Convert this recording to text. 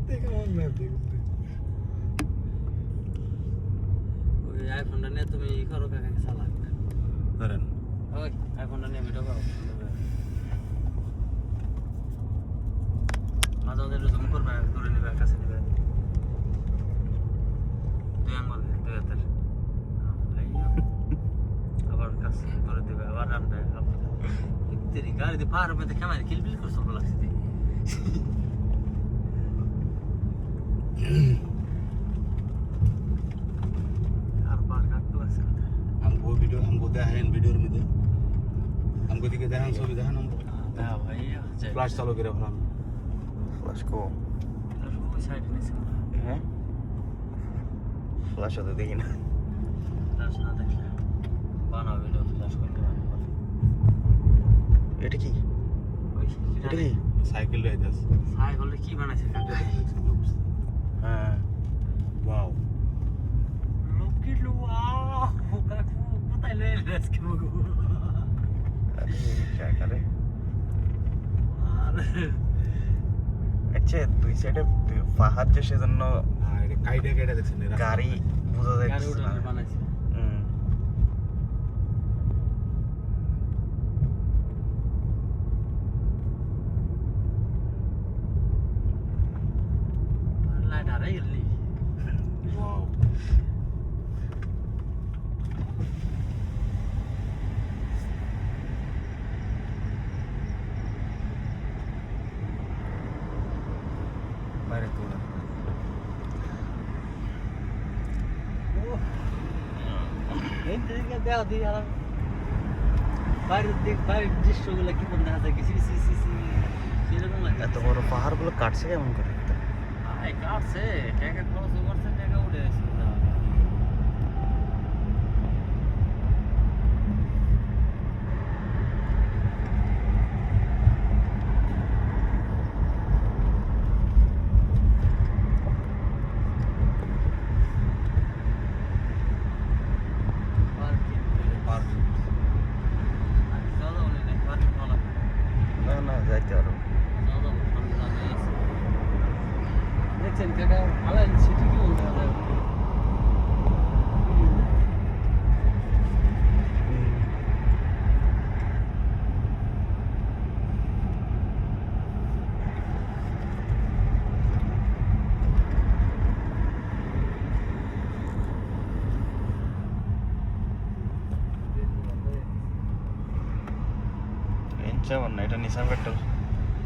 কেমন ম্যাপ দেখতে ওই আইফোনটা নিয়ে তুমি ই করো কাকাকে চালাক ধরেন ওই আইফোনটা নিয়ে ভিডিও করো মাঝে মাঝে একটু জুম করবে দূরে নেবে কাছে নেবে দুই আঙ্গুল দুই হাতের আবার কাছে দূরে দেবে আবার রান্না আবার তেরি গাড়ি দিয়ে পাহাড়ের মধ্যে কেমন কিলবিল করে সব লাগছে আর পার কাটতে লাগছে हमको वीडियो हमको देखाएं वीडियो में दे हमको दिखे देखान ছবি দেখান हमको হ্যাঁ ভাই ফ্ল্যাশ চালু করে ফেলাম ফ্ল্যাশ কো ওই সাইডে নিছে হ্যাঁ ফ্ল্যাশ তো দেখি না ফ্ল্যাশ না দেখলে বানাও ভিডিও ফ্ল্যাশ করতে পারবে এটা কি ওই এটা কি সাইকেল রাইডার্স সাই হলে কি বানাইছে কাকা হ্যাঁ ওয়াও লোক কি ওয়াও কাকু কোথায় লয়ে আজকে মগো আরে আরে আচ্ছা দুই সাইডে পাহাড় যে সেজন্য আর কাইডা কাইডা দেখছেন গাড়ি বোঝা যায় গাড়ি উঠানে বানাইছে লাইট আরে গেলি ওয়াও বাইরে তোলা এই দিকে দেও দি আর বাইরের দৃশ্যগুলো কি বন্ধ আছে কি সি সি সি সি সেরকম লাগে এত বড় পাহাড়গুলো কাটছে কেমন করে আই কাটছে টাকা খরচ করছে টাকা উঠে আসছে না না যাইতে পারো দেখছেন কাকা আলাইন সিটি কি বলতে হবে এনচা না এটা নিসান পেট্রোল